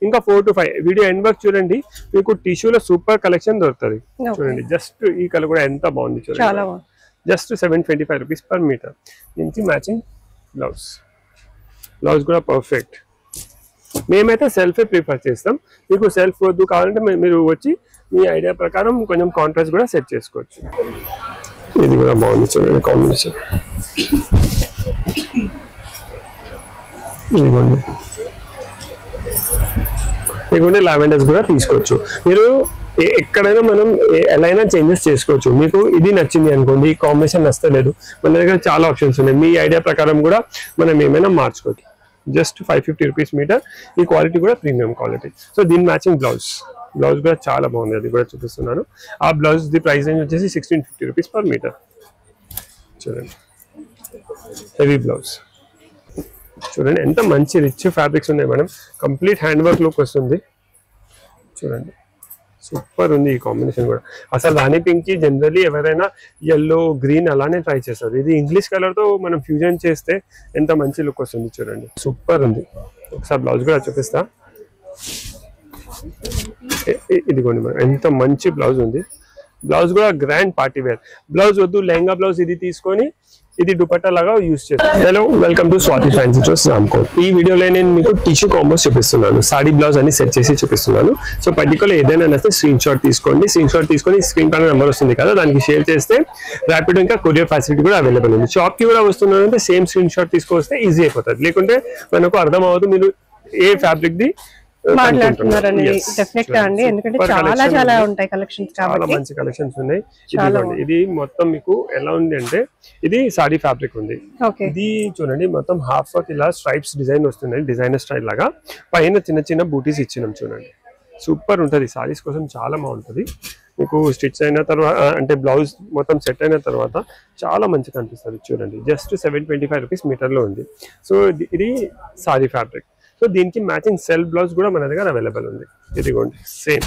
ఇంకా 4 to 5 video end వరకు చూడండి, మీకు టిష్యూలో సూపర్ కలెక్షన్ దొరుకుతుంది. చూడండి జస్ట్ ఈ కలర్ కూడా ఎంత బాగుంది చూడండి, జస్ట్ 725 రూపీస్ పర్ మీటర్. దీనికి మ్యాచింగ్ బ్లౌజ్ కూడా పర్ఫెక్ట్. మేమైతే సెల్ఫే ప్రిఫర్ చేస్తాం, మీకు సెల్ఫ్ వద్దు కావాలంటే మీరు వచ్చి మీ ఐడియా ప్రకారం కొంచెం కాంట్రాస్ట్ కూడా సెట్ చేసుకోవచ్చు. ఇది కూడా బాగుంది చూడండి కాంబినేషన్. ఇదిగోండి లావెండర్స్ కూడా తీసుకోవచ్చు. మీరు ఎక్కడైనా మనం ఎలా అయినా చేంజెస్ చేసుకోవచ్చు. మీకు ఇది నచ్చింది అనుకోండి, ఈ కాంబినేషన్ నచ్చలేదు, మన దగ్గర చాలా ఆప్షన్స్ ఉన్నాయి. మీ ఐడియా ప్రకారం కూడా మనం ఏమైనా మార్చుకోవచ్చు. Just 550 rupees metre. ఈ క్వాలిటీ కూడా ప్రీమియం క్వాలిటీ. సో దీని మ్యాచింగ్ బ్లౌజ్ కూడా చాలా బాగుంది, అది కూడా చూపిస్తున్నాను. ఆ బ్లౌజ్ ది ప్రైస్ రేంజ్ వచ్చేసి 1650 రూపీస్ పర్ మీటర్. చూడండి హెవీ బ్లౌజ్ చూడండి, ఎంత మంచి రిచ్ ఫ్యాబ్రిక్స్ ఉన్నాయి madam. Complete hand work look వస్తుంది చూడండి, సూపర్ ఉంది ఈ కాంబినేషన్ కూడా. అసలు రాణి పింక్ కి జనరల్లీ ఎవరైనా ఎల్లో గ్రీన్ అలానే ట్రై చేస్తారు. ఇది ఇంగ్లీష్ కలర్ తో మనం ఫ్యూజన్ చేస్తే ఎంత మంచి లుక్ వస్తుంది చూడండి, సూపర్ ఉంది. ఒకసారి బ్లౌజ్ కూడా చూపిస్తా. ఇదిగోండి మేడం, ఎంత మంచి బ్లౌజ్ ఉంది. బ్లౌజ్ కూడా గ్రాండ్ పార్టీ వేర్ బ్లౌజ్ వద్దు, లెహంగా బ్లౌజ్ ఇది తీసుకొని ఇది దుపట్టా లాగా యూజ్ చేస్తాను. Hello, welcome to Swathi fancy stores Ramkot. ఈ వీడియోలో నేను మీకు టిష్యూ కాంబోస్ చూపిస్తున్నాను, సాడీ బ్లౌజ్ అని సెట్ చేసి చూపిస్తున్నాను. సో పర్టికులర్ ఏదైనా నచ్చితే స్క్రీన్ షాట్ తీసుకోండి. స్క్రీన్ పైన నెంబర్ వస్తుంది కదా, దానికి షేర్ చేస్తే ర్యాపిడ్ ఇంకా కొరియర్ ఫెసిలిటీ కూడా అవైలబుల్ ఉంది. షాప్ కి కూడా వస్తున్నారంటే సేమ్ స్క్రీన్ షాట్ తీసుకొస్తే ఈజీ అయిపోతుంది, లేకుంటే మనకు అర్థం అవ్వదు మీరు ఏ ఫ్యాబ్రిక్ ది మాట్లాడుతున్నారని. డెఫినెట్ గా అండి, ఎందుకంటే చాలా ఉంటాయి కలెక్షన్స్ కాబట్టి. చాలా మంచి కలెక్షన్స్ ఉన్నాయి. ఇది మొత్తం మీకు ఎలా ఉంది అంటే, ఇది సాడీ ఫ్యాబ్రిక్ ఉంది. ఇది చూడండి మొత్తం హాఫ్ వర్క్ ఇలా స్ట్రైప్స్ డిజైన్ వస్తున్నాయి, డిజైనర్ స్టైల్ లాగా. పైన చిన్న చిన్న బూటీస్ ఇచ్చినాం చూడండి, సూపర్ ఉంటుంది. సారీస్ కోసం చాలా బాగుంటుంది. మీకు స్టిచ్ అయిన తర్వాత అంటే బ్లౌజ్ మొత్తం సెట్ అయిన తర్వాత చాలా మంచిగా అనిపిస్తుంది చూడండి. జస్ట్ 725 రూపీస్ మీటర్ లో ఉంది. సో ఇది సారీ ఫ్యాబ్రిక్. సో దీనికి మ్యాచింగ్ సెల్ఫ్ బ్లౌజ్ కూడా మన దగ్గర అవైలబుల్ ఉంది. ఇదిగోండి same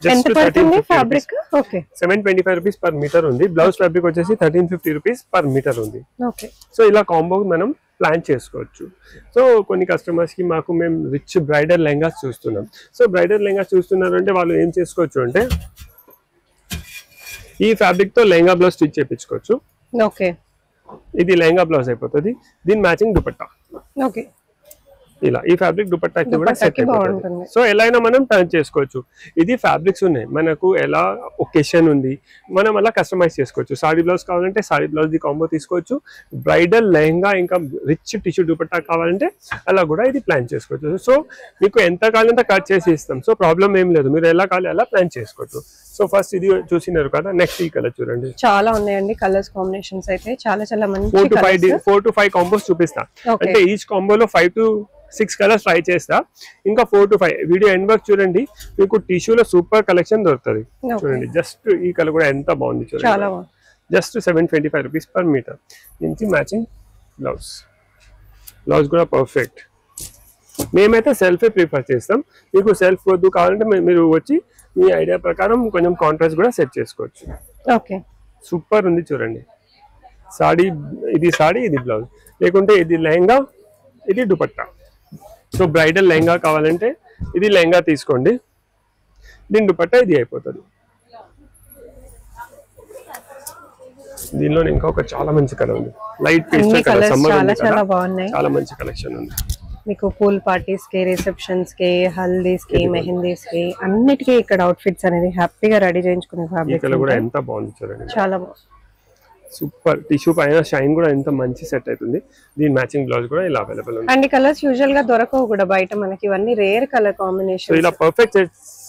just 725 rupees per metre ఉంది. బ్లౌజ్ ఫ్యాబ్రిక్ వచ్చేసి 1350 రూపీస్ పర్ మీటర్ ఉంది. సో ఇలా కాంబో మనం ప్లాన్ చేసుకోవచ్చు. సో కొన్ని కస్టమర్స్ కి మేము రిచ్ బ్రైడల్ లెహంగాస్ చూస్తున్నాం. సో బ్రైడల్ లెహంగాస్ చూస్తున్నారు అంటే వాళ్ళు ఏం చేసుకోవచ్చు అంటే, ఈ ఫ్యాబ్రిక్ తో లెహంగా బ్లౌజ్ స్టిచ్ చేయించుకోవచ్చు. ఇది లెహంగా బ్లౌజ్ అయిపోతుంది. దీని మ్యాచింగ్ దుపట్టా ఇలా ఈ ఫ్యాబ్రిక్ దుపట్టాకి కూడా సెట్ అయిపోతుంది. సో ఎలా అయినా మనం టర్న్ చేసుకోవచ్చు. ఇది ఫ్యాబ్రిక్స్ ఉన్నాయి, మనకు ఎలా ఒకేషన్ ఉంది మనం అలా కస్టమైజ్ చేసుకోవచ్చు. సాడీ బ్లౌజ్ కావాలంటే సాడీ బ్లౌజ్ ది కాంబో తీసుకోవచ్చు. బ్రైడల్ లెహంగా ఇంకా రిచ్ టిష్యూ దుపట్టా కావాలంటే అలా కూడా ఇది ప్లాన్ చేసుకోవచ్చు. సో మీకు ఎంత కావాలంటే కట్ చేసి ఇస్తాం. సో ప్రాబ్లం ఏం లేదు, మీరు ఎలా కావాలి అలా ప్లాన్ చేసుకోవచ్చు. సో ఫస్ట్ ఇది చూసినారు కదా, నెక్స్ట్ ఈ కలర్ చూడండి, చాలా ఉన్నాయండి కలర్స్ కాంబినేషన్స్ అయితే చాలా మంచి. 4 to 5 కాంబోస్ చూపిస్తా. అంటే ఈచ్ కాంబోలో 5 to 6 కలర్స్ ట్రై చేస్తా. ఇంకా 4 to 5 వీడియో ఎండ్ వరకు చూడండి, మీకు టిష్యూలో సూపర్ కలెక్షన్ దొరుకుతుంది. చూడండి జస్ట్ ఈ కలర్ కూడా ఎంత బాగుంది చూడండి, జస్ట్ 725 రూపీస్ పర్ మీటర్. దీనికి మ్యాచింగ్ బ్లౌజ్ కూడా పర్ఫెక్ట్. మేమైతే సెల్ఫే ప్రిఫర్ చేస్తాం, మీకు సెల్ఫ్ వద్దు కావాలంటే మీరు వచ్చి మీ ఐడియా ప్రకారం కొంచెం కాంట్రాస్ట్ కూడా సెట్ చేసుకోవచ్చు. సూపర్ ఉంది చూడండి. సాడీ ఇది బ్లౌజ్, లేకుంటే ఇది లెహంగా, ఇది దుపట్టా. సో బ్రైడల్ లెహంగా కావాలంటే ఇది లెహంగా తీసుకోండి, దీని దుపట్టా ఇది అయిపోతుంది. దీనిలో ఇంకొక చాలా మంచి కలర్ ఉంది, లైట్ పేస్టల్ కలర్. సమ్మర్ ఉంది కదా, చాలా మంచి కలెక్షన్ ఉంది. మీకు పూల్ పార్టీస్ కి, రిసెప్షన్స్ కి, హల్దీస్ కి, మెహందీస్ కి అన్నిటికీ ఇక్కడ అవుట్ఫిట్స్ అనేది హ్యాపీగా రెడీ చేయించుకునే ఫ్యాబ్రిక్ కూడా ఎంత బాగుంది చూడండి, చాలా బాగుంది. సూపర్ టిష్యూ పైన షైన్ కూడా ఎంత మంచి సెట్ అవుతుంది. దీని మ్యాచింగ్ బ్లౌజ్ కూడా ఇలా అవైలబుల్ ఉంది. అండ్ కలర్స్ యూజువల్ గా దొరకవు కూడా బయట మనకి, ఇవన్నీ రేర్ కలర్ కాంబినేషన్. ఇలా పర్ఫెక్ట్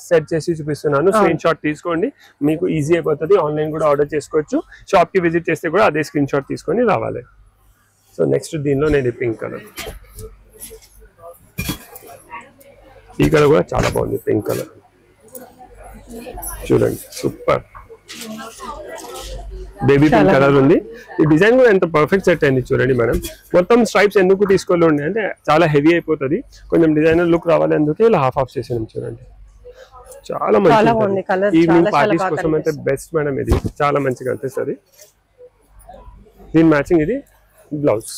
సెట్ చేసి చూపిస్తున్నాను. స్క్రీన్ షాట్ తీసుకోండి, మీకు ఈజీ అయిపోతుంది. ఆన్లైన్ కూడా ఆర్డర్ చేసుకోవచ్చు, షాప్ కి విజిట్ చేస్తే కూడా అదే స్క్రీన్ షాట్ తీసుకొని రావాలి. సో నెక్స్ట్ దీనిలో నేను పింక్ కలర్, ఈ కలర్ కూడా చాలా బాగుంది. పింక్ కలర్ చూడండి, సూపర్ బేబీ పింక్ కలర్ ఉంది. ఈ డిజైన్ కూడా ఎంత పర్ఫెక్ట్ సెట్ అయింది చూడండి. మనం మొత్తం స్ట్రైప్స్ ఎందుకు తీసుకోవాలి అంటే చాలా హెవీ అయిపోతుంది, కొంచెం డిజైనర్ లుక్ రావాలి, అందుకే ఇలా హాఫ్ చేసాను చూడండి. చాలా మంచి ఈవినింగ్ పార్టీస్ కోసం అయితే బెస్ట్ మేడం, ఇది చాలా మంచిగా అనిపిస్తుంది. దీని మ్యాచింగ్ ఇది బ్లౌజ్.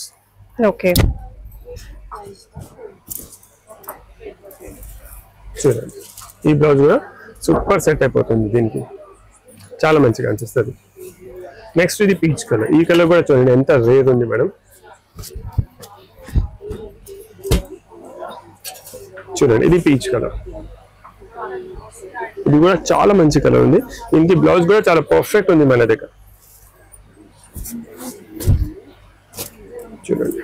చూడండి ఈ బ్లౌజ్ కూడా సూపర్ సెట్ అయిపోతుంది దీనికి, చాలా మంచిగా అనిపిస్తుంది. నెక్స్ట్ ఇది పీచ్ కలర్. ఈ కలర్ కూడా చూడండి ఎంత రేర్ ఉంది మేడం. చూడండి ఇది పీచ్ కలర్, ఇది కూడా చాలా మంచి కలర్ ఉంది. దీనికి బ్లౌజ్ కూడా చాలా పర్ఫెక్ట్ ఉంది మన దగ్గర. చూడండి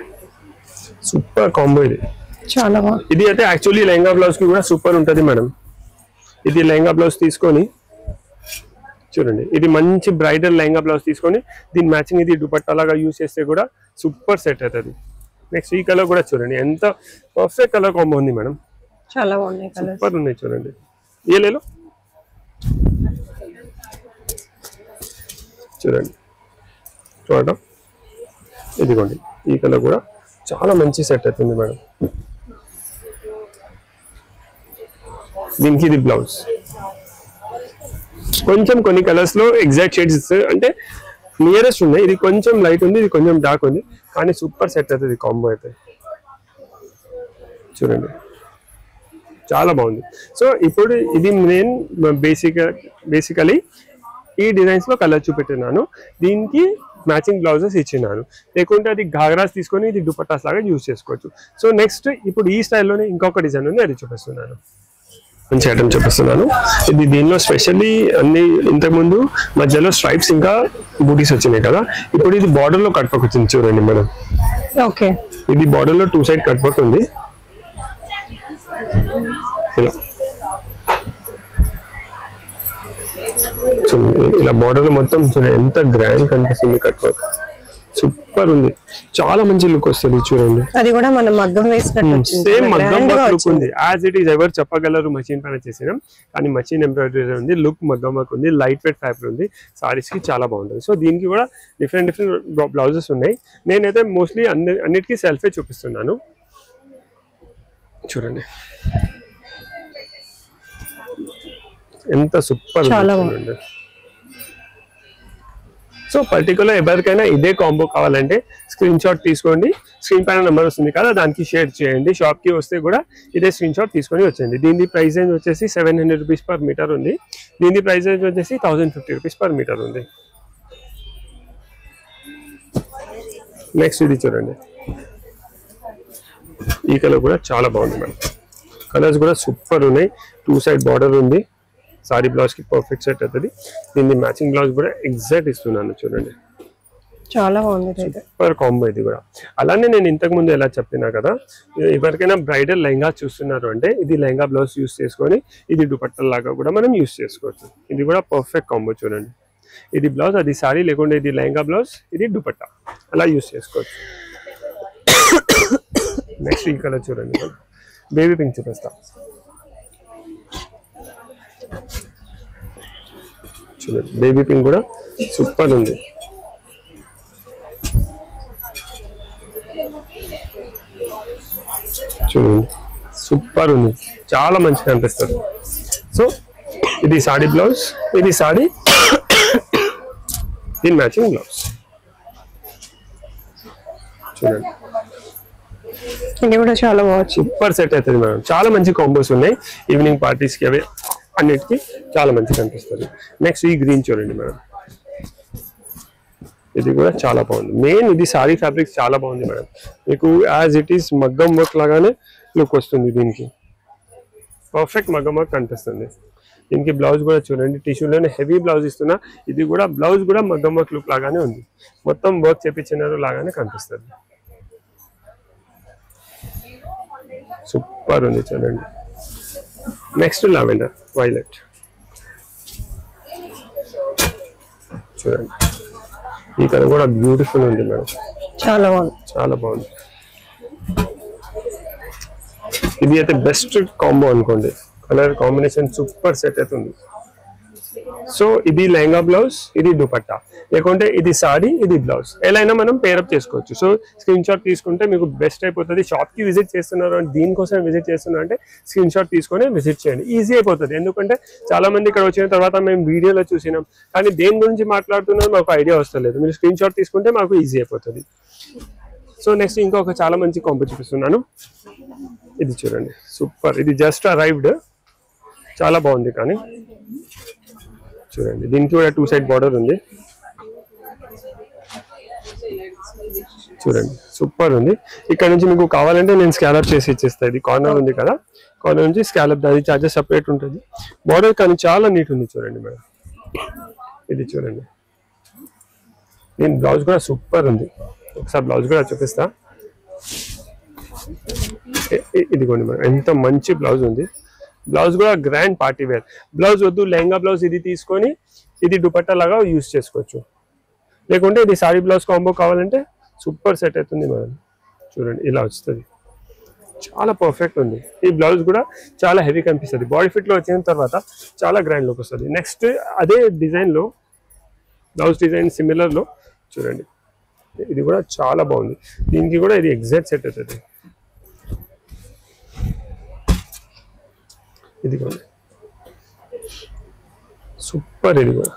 సూపర్ కాంబో ఇది, చాలా బాగుంది. ఇది అయితే యాక్చువల్లీ లెహంగా బ్లౌజ్ కి కూడా సూపర్ ఉంటుంది మేడం. ఇది లెహంగా బ్లౌజ్ తీసుకొని చూడండి, ఇది మంచి బ్రైడల్ లెహంగా బ్లౌజ్ తీసుకొని దీని మ్యాచింగ్ ఇది దుపట్టా లాగా యూజ్ చేస్తే కూడా సూపర్ సెట్ అవుతుంది. నెక్స్ట్ ఈ కలర్ కూడా చూడండి ఎంత పర్ఫెక్ట్ కలర్ కాంబో ఉంది మేడం, చాలా బాగున్నాయి కలర్స్, సూపర్ ఉన్నాయి. చూడండి ఏ లేలో చూడండి చూడటం, ఇదిగోండి ఈ కలర్ కూడా చాలా మంచి సెట్ అవుతుంది మేడం. దీనికి ఇది బ్లౌజ్. కొంచెం కొన్ని కలర్స్ లో ఎగ్జాక్ట్ షేడ్స్ అంటే నియరెస్ట్ ఉన్నాయి. ఇది కొంచెం లైట్ ఉంది, ఇది కొంచెం డార్క్ ఉంది, కానీ సూపర్ సెట్ అవుతుంది కాంబో అయితే. చూడండి చాలా బాగుంది. సో ఇప్పుడు ఇది నేను బేసికలీ ఈ డిజైన్స్ లో కలర్ చూపెట్టినాను, దీనికి మ్యాచింగ్ బ్లౌజెస్ ఇచ్చినాను. లేకుంటే అది ఘాగ్రాస్ తీసుకొని ఇది దుపట్టాస్ లాగా యూజ్ చేసుకోవచ్చు. సో నెక్స్ట్ ఇప్పుడు ఈ స్టైల్లోనే ఇంకొక డిజైన్ ఉంది, అది చూపిస్తున్నాను. మంచి ఐటమ్ చూపిస్తున్నాను. ఇది దీనిలో స్పెషల్లీ అన్ని ఇంతకుముందు మధ్యలో స్ట్రైప్స్ ఇంకా బూటీస్ వచ్చినాయి కదా, ఇప్పుడు ఇది బార్డర్ లో కట్ వర్క్ వచ్చింది. చూడండి మేడం, ఓకే ఇది బార్డర్ లో 2 సైడ్ కట్ వర్క్ ఉంది. ఇలా ఇలా బార్డర్ లో మొత్తం చూడండి ఎంత గ్రాండ్ కనిపిస్తుంది కట్ వర్క్, సూపర్ ఉంది, చాలా మంచి లుక్ వస్తుంది. చూడండి అది కూడా మనం మగ్గం వేసినట్టు సేమ్ మగ్గం వర్క్ లుక్ ఉంది, యాజ్ ఇట్ ఈస్. ఎవరు చెప్పగలరు మెషిన్ పైన చేసినాం, కానీ మెషిన్ ఎంబ్రాయిడరీ ఉంది, లుక్ మగ్గం వర్క్ ఉంది, లైట్ వెయిట్ ఫ్యాబ్రిక్ ఉంది, సారీస్ కి చాలా బాగుంటుంది. సో దీనికి కూడా డిఫరెంట్ బ్లౌజెస్ ఉన్నాయి. నేనైతే మోస్ట్లీ అన్నిటికీ సెల్ఫే చూపిస్తున్నాను. చూడండి ఎంత సూపర్ ఉంది. సో పర్టికులర్ ఎవరికైనా ఇదే కాంబో కావాలంటే స్క్రీన్ షాట్ తీసుకోండి, స్క్రీన్ పైన నెంబర్ వస్తుంది కదా దానికి షేర్ చేయండి. షాప్ కి వస్తే కూడా ఇదే స్క్రీన్ షాట్ తీసుకొని వచ్చేయండి. దీని ప్రైస్ రేంజ్ వచ్చేసి 700 రూపీస్ పర్ మీటర్ ఉంది. దీని ప్రైస్ రేంజ్ వచ్చేసి 1050 రూపీస్ పర్ మీటర్ ఉంది. నెక్స్ట్ ఇది చూడండి, ఈ కలర్ కూడా చాలా బాగుంది మేడం. కలర్స్ కూడా సూపర్ ఉన్నాయి. 2 సైడ్ బార్డర్ ఉంది, సారీ బ్లౌజ్ కి పర్ఫెక్ట్ సెట్ అవుతుంది. దీన్ని మ్యాచింగ్ బ్లౌజ్ కూడా ఎగ్జాక్ట్ ఇస్తున్నాను. చూడండి చాలా బాగుంది, సూపర్ కాంబో ఇది కూడా. అలానే నేను ఇంతకు ముందు ఎలా చెప్పినా కదా, ఎవరికైనా బ్రైడల్ లెహంగా చూస్తున్నారు అంటే ఇది లెహంగా బ్లౌజ్ యూస్ చేసుకొని ఇది దుపట్టా లాగా కూడా మనం యూస్ చేసుకోవచ్చు. ఇది కూడా పర్ఫెక్ట్ కాంబో. చూడండి ఇది బ్లౌజ్, అది సారీ, లేకుంటే ఇది లెహంగా బ్లౌజ్, ఇది దుపట్టా, అలా యూస్ చేసుకోవచ్చు. నెక్స్ట్ ఈ కలర్ చూడండి, బేబీ పింక్ చూపిస్తా. చూడండి బేబీ పింక్ కూడా సూపర్ ఉంది. చూడండి సూపర్ ఉంది, చాలా మంచిగా అనిపిస్తుంది. సో ఇది సాడీ బ్లౌజ్, ఇది సాడీ, దీని మ్యాచింగ్ బ్లౌజ్. చూడండి ఇది కూడా చాలా బాగుంది, సూపర్ సెట్ అవుతుంది మేడం. చాలా మంచి కాంబోస్ ఉన్నాయి ఈవినింగ్ పార్టీస్ కి, అవి అన్నిటికీ చాలా మంచిగా అనిపిస్తుంది. నెక్స్ట్ ఈ గ్రీన్ చూడండి మేడం, ఇది కూడా చాలా బాగుంది. మెయిన్ ఇది సారీ ఫ్యాబ్రిక్ చాలా బాగుంది మేడం. మీకు యాజ్ ఇట్ ఈస్ మగ్గం వర్క్ లాగానే లుక్ వస్తుంది. దీనికి పర్ఫెక్ట్ మగ్గం వర్క్ కనిపిస్తుంది. దీనికి బ్లౌజ్ కూడా చూడండి, టిష్యూలోనే హెవీ బ్లౌజ్ ఇస్తున్నా, ఇది కూడా బ్లౌజ్ కూడా మగ్గం వర్క్ లుక్ లాగానే ఉంది, మొత్తం వర్క్ చేపించినారు లాగానే కనిపిస్తుంది. సూపర్ ఉంది చూడండి. నెక్స్ట్ లావెండర్ వైలెట్ చూడండి, ఈ కలర్ కూడా బ్యూటిఫుల్ ఉంది మేడం, చాలా బాగుంది, చాలా బాగుంది. ఇది అయితే బెస్ట్ కాంబో అనుకోండి, కలర్ కాంబినేషన్ సూపర్ సెట్ అవుతుంది. సో ఇది లెహంగా బ్లౌజ్, ఇది దుపట్టా, లేకుంటే ఇది సాడీ, ఇది బ్లౌజ్, ఎలా అయినా మనం పేరప్ చేసుకోవచ్చు. సో స్క్రీన్ షాట్ తీసుకుంటే మీకు బెస్ట్ అయిపోతుంది. షాప్ కి విజిట్ చేస్తున్నారు అంటే, దీనికోసం విజిట్ చేస్తున్నారు అంటే స్క్రీన్ షాట్ తీసుకొని విజిట్ చేయండి, ఈజీ అయిపోతుంది. ఎందుకంటే చాలా మంది ఇక్కడ వచ్చిన తర్వాత మేము వీడియోలో చూసినాం, కానీ దేని గురించి మాట్లాడుతున్నారు మాకు ఐడియా వస్తలేదు. మీరు స్క్రీన్ షాట్ తీసుకుంటే మాకు ఈజీ అయిపోతుంది. సో నెక్స్ట్ ఇంకొక చాలా మంచి కాంబో చూపిస్తున్నాను, ఇది చూడండి సూపర్. ఇది జస్ట్ అరైవ్డ్, చాలా బాగుంది. కానీ చూడండి దీనికి కూడా 2 సైడ్ బార్డర్ ఉంది. చూడండి సూపర్ ఉంది. ఇక్కడ నుంచి మీకు కావాలంటే నేను స్కాలప్ చేసి ఇచ్చేస్తాను. ఇది కార్నర్ ఉంది కదా, కార్నర్ నుంచి స్కాలప్ దాని చార్జెస్ సపరేట్ ఉంటుంది. బార్డర్ కానీ చాలా నీట్ ఉంది. చూడండి మేడం, ఇది చూడండి. దీని బ్లౌజ్ కూడా సూపర్ ఉంది. ఒకసారి బ్లౌజ్ కూడా చూపిస్తా. ఇదిగోండి మేడం, ఎంత మంచి బ్లౌజ్ ఉంది. బ్లౌజ్ కూడా గ్రాండ్ పార్టీ వేర్ బ్లౌజ్. వద్దు లెహంగా బ్లౌజ్ ఇది తీసుకొని ఇది దుపట్టా లాగా యూజ్ చేసుకోవచ్చు. లేకుంటే ఇది సారీ బ్లౌజ్ కాంబో కావాలంటే సూపర్ సెట్ అవుతుంది మేడం. చూడండి ఇలా వస్తుంది, చాలా పర్ఫెక్ట్ ఉంది. ఈ బ్లౌజ్ కూడా చాలా హెవీ కనిపిస్తుంది. బాడీ ఫిట్లో వచ్చిన తర్వాత చాలా గ్రాండ్ లుక్ వస్తుంది. నెక్స్ట్ అదే డిజైన్లో బ్లౌజ్ డిజైన్ సిమిలర్లో చూడండి, ఇది కూడా చాలా బాగుంది. దీనికి కూడా ఇది ఎగ్జాక్ట్ సెట్ అవుతుంది. ఇది కూడా సూపర్, ఇది కూడా.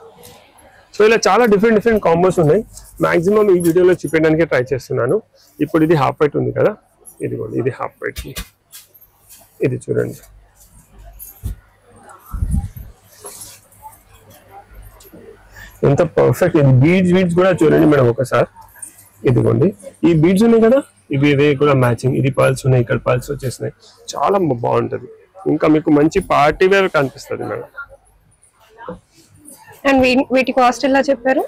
సో ఇలా చాలా డిఫరెంట్ కాంబోస్ ఉన్నాయి. మాక్సిమం ఈ వీడియోలో చూపించడానికి ట్రై చేస్తున్నాను. ఇప్పుడు ఇది హాఫ్ వైట్ ఉంది కదా, ఇది కూడా ఇది హాఫ్ వైట్. ఇది చూడండి, ఎంత పర్ఫెక్ట్. ఇది బీడ్స్ కూడా చూడండి మేడం ఒకసారి. ఇదిగోండి ఈ బీడ్స్ ఉన్నాయి కదా, ఇవి కూడా మ్యాచింగ్. ఇది పర్ల్స్ ఉన్నాయి, ఇక్కడ పర్ల్స్ వచ్చేసినాయి. చాలా బాగుంటది. ఇంకా మీకు మంచి పార్టీ వేర్ కనిపిస్తుంది మేడం. అండ్ వీటి కాస్ట్ ఎలా చెప్పారు?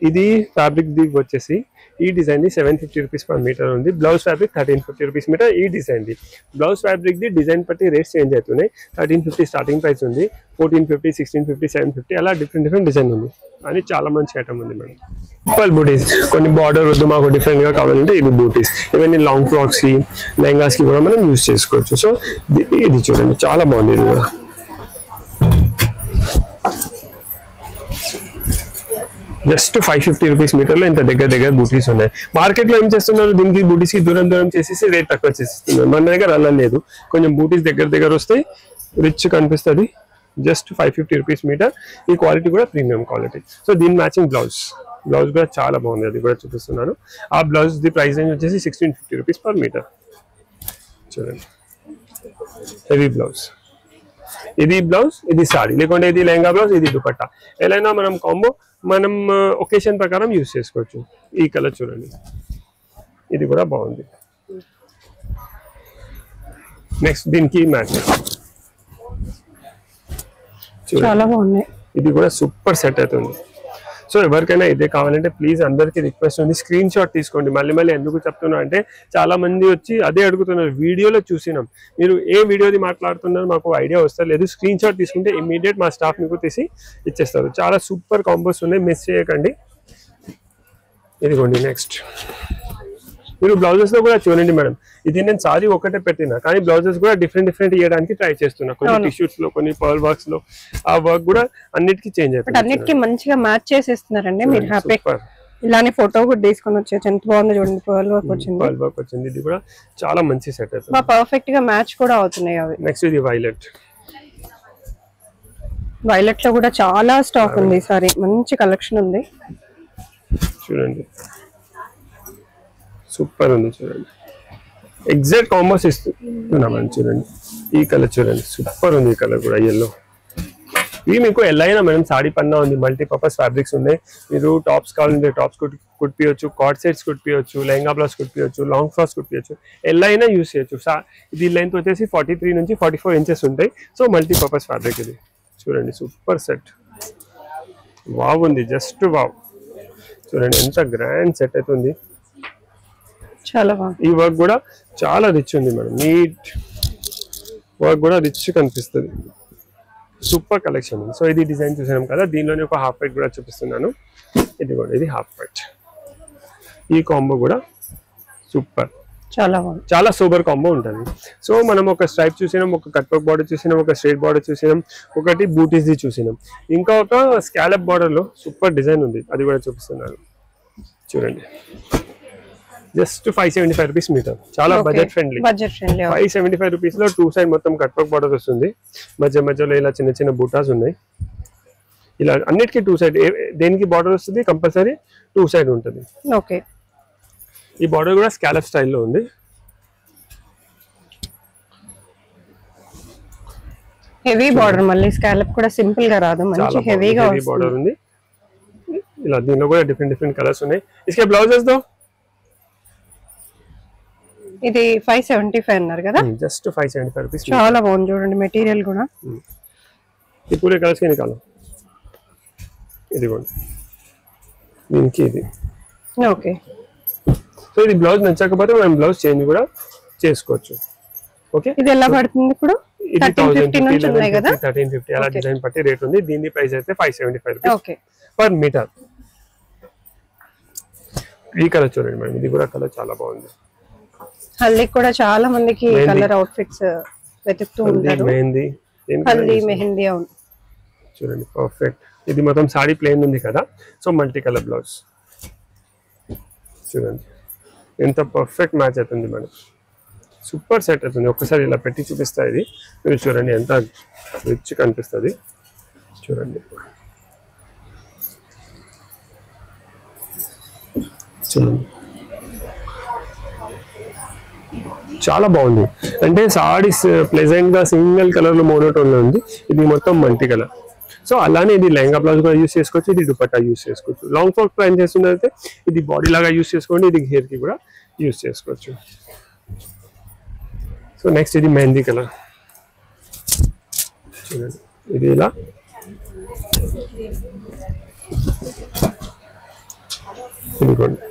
ఇది ఫ్యాబ్రిక్ ది వచ్చేసి ఈ డిజైన్ ది 750 రూపీస్ పర్ మీటర్ ఉంది. Blouse fabric 1350 rupees metre. ఈ డిజైన్ ది బ్లౌజ్ ఫ్యాబ్రిక్ ది డిజైన్ బట్టి రేట్స్ చేంజ్ అవుతున్నాయి. 1350 స్టార్టింగ్ ప్రైస్ ఉంది, 1450, 1650, 750 అలా డిఫరెంట్ డిజైన్ ఉంది. అని చాలా మంచి ఐటమ్ ఉంది మేడం. సింపుల్ బూటీస్, కొన్ని బార్డర్ వద్దు మాకు డిఫరెంట్ గా కావాలంటే ఇది బూటీస్. ఇవన్నీ లాంగ్ ఫ్రాక్స్ కి లెహంగాస్ కి కూడా మనం యూజ్ చేసుకోవచ్చు. సో ఇది చూడండి చాలా బాగుంది. ఇది కూడా జస్ట్ 550 రూపీస్ మీటర్ లో ఇంత దగ్గర బూటీస్ ఉన్నాయి. మార్కెట్ లో ఏం చేస్తున్నారు, దీనికి బూటీస్ కి దూరం చేసేసి రేట్ తక్కువ చేసేస్తున్నారు. మన దగ్గర అలా లేదు. కొంచెం బూటీస్ దగ్గర వస్తాయి, రిచ్ కనిపిస్తుంది. Just 550 rupees metre. ఈ క్వాలిటీ కూడా ప్రీమియం క్వాలిటీ. సో దీని మ్యాచింగ్ బ్లౌజ్ కూడా చాలా బాగుంది. అది కూడా చూపిస్తున్నాను. ఆ బ్లౌజ్ ది ప్రైస్ రేంజ్ వచ్చేసి 1650 రూపీస్ పర్ మీటర్. చూడండి హెవీ బ్లౌజ్. ఇది బ్లౌజ్, ఇది సారీ, లేకుంటే ఇది లెహంగా బ్లౌజ్, ఇది దుపట్టా. ఎలా మనం కాంబో మనం ఒకేషన్ ప్రకారం యూజ్ చేసుకోవచ్చు. ఈ కలర్ చూడండి, ఇది కూడా బాగుంది. నెక్స్ట్ దీనికి మ్యాచ్ చాలా బాగున్నాయి. ఇది కూడా సూపర్ సెట్ అవుతుంది. సో ఎవరికైనా ఇదే కావాలంటే ప్లీజ్ అందరికీ రిక్వెస్ట్ ఉంది, స్క్రీన్ షాట్ తీసుకోండి. మళ్ళీ ఎందుకు చెప్తున్నా అంటే చాలా మంది వచ్చి అదే అడుగుతున్నారు. వీడియోలో చూసినాం, మీరు ఏ వీడియోది మాట్లాడుతున్నారు మాకు ఐడియా వస్తలేదు. స్క్రీన్ షాట్ తీసుకుంటే ఇమీడియట్ మా స్టాఫ్ మీకు తీసి ఇచ్చేస్తారు. చాలా సూపర్ కాంబోస్ ఉన్నాయి, మిస్ చేయకండి. ఇదిగోండి నెక్స్ట్ మీరు బ్లౌజెస్ లో కూడా చూడండి మేడం. ఇది నేను సారీ ఒకటే పెట్టినా, కానీ బ్లౌజెస్ కూడా డిఫరెంట్ ఇవ్వడానికి ట్రై చేస్తున్నా. కొన్ని టిష్యూస్ లో, కొన్ని పర్ల్ వర్క్స్ లో, ఆ వర్క్ కూడా అన్నిటికీ చేంజ్ అవుతుంది. అన్నిటికీ మంచిగా మ్యాచ్ చేసేస్తున్నారండి మీరు. హ్యాపీ ఇలానే ఫోటో కూడా తీసుకొని వచ్చేసి ఎంత బాగుంది చూడండి. పర్ల్ వర్క్ వచ్చింది. ఇది కూడా చాలా మంచి సెట్ అవుతుంది. పర్ఫెక్ట్ గా మ్యాచ్ కూడా అవుతున్నాయి అవి. నెక్స్ట్ ఇది వైలెట్ లో కూడా చాలా స్టాక్ ఉంది. సారీ మంచి కలెక్షన్ ఉంది. చూడండి సూపర్ ఉంది. చూడండి ఎగ్జాక్ట్ కాంబోస్ ఇస్తున్నామని. చూడండి ఈ కలర్ చూడండి సూపర్ ఉంది. ఈ కలర్ కూడా ఎల్లో. ఇవి మీకు ఎలా అయినా మేడం సాడీ పన్నా ఉంది. మల్టీపర్పస్ ఫ్యాబ్రిక్స్ ఉన్నాయి. మీరు టాప్స్ కావాలంటే టాప్స్ కుట్టియచ్చు, కార్డ్ సెట్స్ కుట్టియచ్చు, లెహంగా బ్లౌజ్ కుట్టియచ్చు, లాంగ్ ఫ్రాక్స్ కుట్టియచ్చు, ఎలా అయినా యూస్ చేయొచ్చు. ఇది లెంత్ వచ్చేసి 43 నుంచి 44 ఇంచెస్ ఉంటాయి. సో మల్టీపర్పస్ ఫ్యాబ్రిక్ ఇది. చూడండి సూపర్ సెట్, వావ్ ఉంది, జస్ట్ వావ్. చూడండి ఎంత గ్రాండ్ సెట్ అవుతుంది. చాలా బాగుంది. ఈ వర్క్ కూడా చాలా రిచ్ ఉంది మేడం. నీట్ వర్క్ కూడా రిచ్ కనిపిస్తుంది. సూపర్ కలెక్షన్ ఉంది. సో ఇది డిజైన్ చూసాం కదా, దీనిలోనే ఒక హాఫ్ వైట్ కూడా చూపిస్తున్నాను. ఇది కూడా ఇది హాఫ్ వైట్. ఈ కాంబో కూడా సూపర్, చాలా బాగుంది. చాలా సూపర్ కాంబో ఉంటుంది. సో మనం ఒక స్ట్రైప్ చూసినాం, ఒక కట్ వర్క్ బార్డర్ చూసినాం, ఒక స్ట్రైట్ బార్డర్ చూసినాం, ఒకటి బూటీస్ ది చూసినాం, ఇంకా ఒక స్కాలప్ బార్డర్ లో సూపర్ డిజైన్ ఉంది. అది కూడా చూపిస్తున్నాను. చూడండి జస్ట్ 575 రూపీస్ మీటర్. చాలా బడ్జెట్ ఫ్రెండ్లీ. 575 రూపీస్ లో 2 సైడ్ మొత్తం కట్ వర్క్ బార్డర్ వస్తుంది. మధ్యలో ఇలా చిన్న బూటాస్ ఉన్నాయి. ఇలా అన్నిటికీ 2 సైడ్, దేనికి బార్డర్ వస్తుంది కంపల్సరీ 2 సైడ్ ఉంటుంది. ఓకే. ఈ బార్డర్ కూడా స్కాలప్ స్టైల్లో ఉంది. హెవీ బార్డర్, మళ్ళీ స్కాలప్ కూడా సింపుల్ గా రాదు, మంచి హెవీగా బార్డర్ ఉంది. ఇలా దీనిలో కూడా డిఫరెంట్ కలర్స్ ఉన్నాయి. ఇస్కే బ్లౌజెస్ దో ఇది 575 అన్నారు కదా, జస్ట్ 575 రూపీస్. చాలా బాగుంది చూడండి మెటీరియల్ కూడా. ఈ పూరే కలర్స్ కి నికాలో, ఇదిగోండి దీనికి ఇది. ఓకే, సో ఇది బ్లౌజ్ నచ్చకపోతే మనం బ్లౌజ్ చేంజ్ కూడా చేసుకోవచ్చు. ఓకే, ఇది ఎలా పడుతుంది ఇప్పుడు? 1350 నుంచి ఉన్నాయి కదా, 1350 అలా డిజైన్ బట్టి రేట్ ఉంది. దీని ప్రైస్ అయితే 575 రూపీస్ ఓకే పర్ మీటర్. ఈ కలర్ చూడండి మేడం, ఇది కూడా కలర్ చాలా బాగుంది. హల్దీ కూడా చాలా మందికి కలర్ అవుట్ ఫిట్స్ వెతుకుతూ ఉంటారు. మెహందీ, హల్దీ మెహందీ అవును చూడండి పర్ఫెక్ట్. ఇది మొత్తం సాడీ ప్లేన్ ఉంది కదా, సో మల్టీ కలర్ బ్లౌజ్ చూడండి ఎంత పర్ఫెక్ట్ మ్యాచ్ అవుతుంది మేడం. సూపర్ సెట్ అవుతుంది. ఒక్కసారి ఇలా పెట్టి చూపిస్తా, ఇది మీరు చూడండి ఎంత రిచ్ కనిపిస్తుంది చూడండి. చూడండి చాలా బాగుంది. అంటే సారీస్ ప్లెజెంట్ గా సింగిల్ కలర్ లో మోనోటోన్ లో ఉంది, ఇది మొత్తం మల్టీ కలర్. సో అలానే ఇది లెహంగా బ్లౌజ్ కూడా యూస్ చేసుకోవచ్చు, ఇది దుపట్టా యూస్ చేసుకోవచ్చు. లాంగ్ ఫ్రాక్ ప్లాన్ చేస్తున్నట్లయితే ఇది బాడీ లాగా యూస్ చేసుకోండి, ఇది హెయిర్ కి కూడా యూస్ చేసుకోవచ్చు. సో నెక్స్ట్ ఇది మెహందీ కలర్ చూడండి, ఇది ఇలా ఇదిగోండి.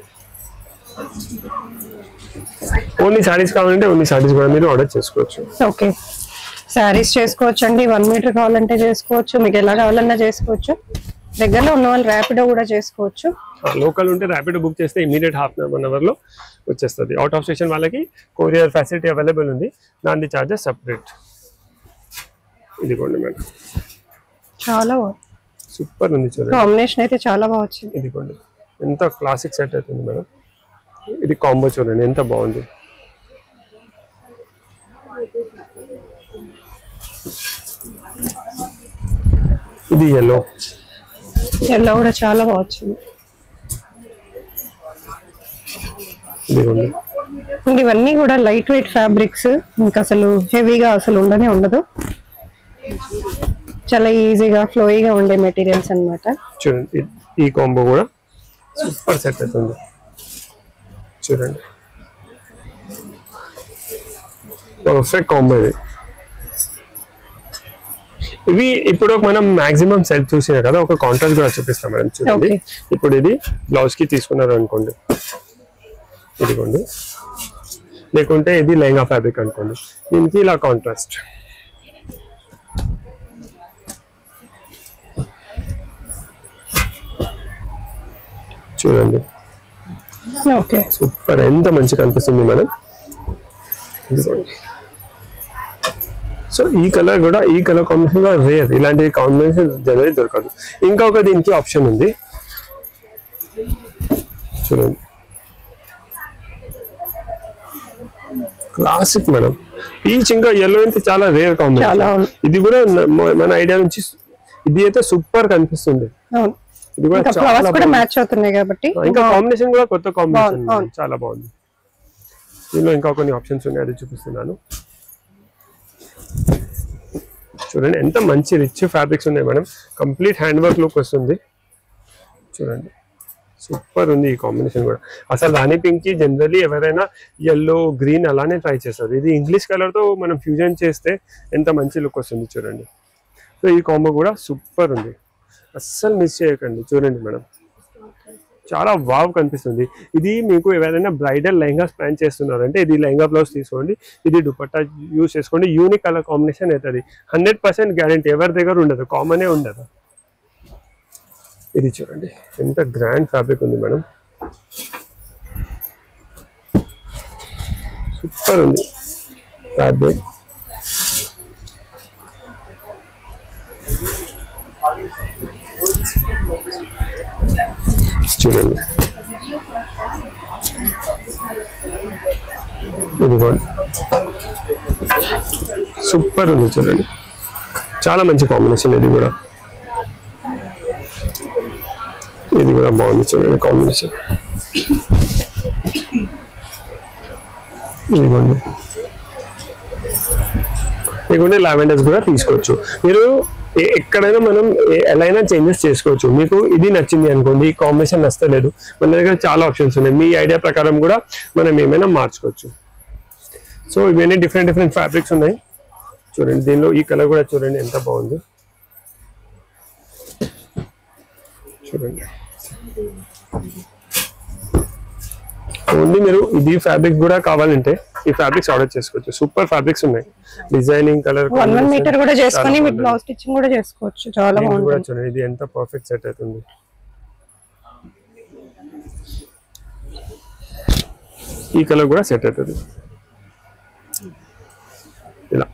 ఓన్లీ సారీస్ కావాలంటే ఓన్లీ సారీస్ కూడా మీరు ఆర్డర్ చేసుకోవచ్చు. ఓకే, సారీస్ చేసుకోవచ్చు అండి, 1 మీటర్ కావాలంటే చేసుకోవచ్చు, మీకు ఎలా కావాలన్నా చేసుకోవచ్చు. దగ్గరలో ఉన్న వాళ్ళు ర్యాపిడో కూడా చేసుకోవచ్చు. లోకల్ ఉంటే ర్యాపిడో బుక్ చేస్తే ఇమీడియట్ 1/2 అవర్ లో వచ్చేస్తుంది. అవుట్ ఆఫ్ స్టేషన్ వాళ్ళకి కొరియర్ ఫెసిలిటీ అవైలబుల్ ఉంది, దాని చార్జెస్ సపరేట్. ఇదిగోండి మేడం, చాలా సూపర్ ఉంది చూడండి, కాంబినేషన్ అయితే చాలా బాగా వచ్చింది. ఇదిగోండి ఎంత క్లాసిక్ సెట్ అవుతుంది మేడం. ఇది కాంబో చూడండి ఎంత బాగుంది. ఇది ఎల్లో కూడా చాలా బాగా వచ్చింది. ఇదిగోండి ఇవన్నీ కూడా లైట్ వెయిట్ ఫ్యాబ్రిక్స్, ఇంకా అసలు హెవీగా అసలు ఉండదు, చాలా ఈజీగా ఫ్లోయిగా ఉండే మెటీరియల్స్ అన్నమాట. చూడండి ఈ కాంబో కూడా సూపర్ సెట్ అవుతుంది చూడండి, పర్ఫెక్ట్ కాంబో ఇది. ఇవి ఇప్పుడు మనం మాక్సిమం సెల్ఫ్ చూసినా కదా, ఒక కాంట్రాస్ట్ కూడా చూపిస్తాం మేడం చూడండి. ఇప్పుడు ఇది బ్లౌజ్ కి తీసుకున్నారు అనుకోండి, ఇదిగోండి, లేకుంటే ఇది లెహంగా ఫ్యాబ్రిక్ అనుకోండి, దీనికి ఇలా కాంట్రాస్ట్ చూడండి. ఓకే, సూపర్, ఎంత మంచిగా కనిపిస్తుంది మేడం. సో ఈ కలర్ కూడా, ఈ కలర్ కాంబినేషన్ కూడా రేర్, ఇలాంటి కాంబినేషన్ జనరల్ దొరకదు. ఇంకా ఒక దీనికి ఆప్షన్ ఉంది చూడండి, క్లాసిక్ మేడం. పీచ్ ఇంకా ఎల్లో అయితే చాలా రేర్ కాంబినేషన్. ఇది కూడా మన ఐడియా నుంచి ఇది అయితే సూపర్ కనిపిస్తుంది. ఇది కూడా చాలా మ్యాచ్ అవుతున్నాయి కాబట్టి, ఇంకా కాంబినేషన్ కూడా కొత్త కాంబినేషన్ చాలా బాగుంది. దీనిలో ఇంకా కొన్ని ఆప్షన్స్ ఉన్నాయి, అది చూపిస్తున్నాను చూడండి. ఎంత మంచి రిచ్ ఫ్యాబ్రిక్స్ ఉన్నాయి madam, complete hand work look వస్తుంది చూడండి. సూపర్ ఉంది ఈ కాంబినేషన్ కూడా. అసలు రాణి పింక్ కి జనరల్లీ ఎవరైనా ఎల్లో గ్రీన్ అలానే ట్రై చేస్తారు, ఇది ఇంగ్లీష్ కలర్ తో మనం ఫ్యూజన్ చేస్తే ఎంత మంచి లుక్ వస్తుంది చూడండి. సో ఈ కాంబో కూడా సూపర్ ఉంది, అస్సలు మిస్ చేయకండి. చూడండి మేడం, చాలా వావ్ కనిపిస్తుంది. ఇది మీకు ఎవరైనా బ్రైడల్ లెహంగాస్ ప్లాన్ చేస్తున్నారంటే ఇది లెహంగా బ్లౌజ్ తీసుకోండి, ఇది దుపట్టా యూజ్ చేసుకోండి, యూనిక్ కలర్ కాంబినేషన్ అవుతుంది. 100% గ్యారంటీ, ఎవరి దగ్గర ఉండదు, కామనే ఉండదు. ఇది చూడండి ఎంత గ్రాండ్ ఫ్యాబ్రిక్ ఉంది మేడం, సూపర్ ఉంది ఫ్యాబ్రిక్. చూడండి ఇదిగోండి సూపర్ ఉంది చూడండి, చాలా మంచి కాంబినేషన్. ఇది కూడా బాగుంది చూడండి కాంబినేషన్. ఇదిగోండి మీకు లావెండర్స్ కూడా తీసుకోవచ్చు. మీరు ఎక్కడైనా మనం ఎలా అయినా చేంజెస్ చేసుకోవచ్చు. మీకు ఇది నచ్చింది అనుకోండి, ఈ కాంబినేషన్ నచ్చలేదు, మన దగ్గర చాలా ఆప్షన్స్ ఉన్నాయి. మీ ఐడియా ప్రకారం కూడా మనం ఏమైనా మార్చుకోవచ్చు. సో ఇవన్నీ డిఫరెంట్ ఫ్యాబ్రిక్స్ ఉన్నాయి చూడండి. దీనిలో ఈ కలర్ కూడా చూడండి ఎంత బాగుంది చూడండి. ఓన్లీ మీరు ఇది ఫ్యాబ్రిక్ కూడా కావాలంటే ఈ ఫ్యాబ్రిక్స్ ఆర్డర్ చేసుకోవచ్చు. సూపర్ ఫ్యాబ్రిక్స్ ఉన్నాయి, డిజైనింగ్ కలర్ 1 మీటర్ కూడా చేసుకొని మీరు బ్లౌజ్ స్టిచ్చింగ్ కూడా చేసుకోవచ్చు. చాలా బాగుంటుంది చూడండి. ఇది ఎంత పర్ఫెక్ట్ సెట్ అవుతుంది. ఈ కలర్ కూడా సెట్ అవుతుంది ఇలా.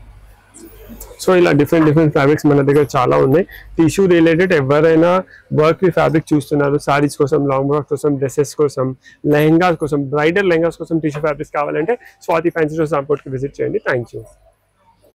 సో ఇలా డిఫరెంట్ ఫ్యాబ్రిక్స్ మన దగ్గర చాలా ఉన్నాయి. టిష్యూ రిలేటెడ్ ఎవరైనా వర్క్ ఫ్యాబ్రిక్ చూస్తున్నారు, సారీస్ కోసం, లాంగ్ ఫ్రాక్స్ కోసం, డ్రెస్సెస్ కోసం, లెహంగాస్ కోసం, బ్రైడల్ లెహంగాస్ కోసం టిష్యూ ఫ్యాబ్రిక్స్ కావాలంటే స్వాతి ఫ్యాన్సీ స్టోర్స్ రాంకోట్కి విజిట్ చేయండి. Thank you.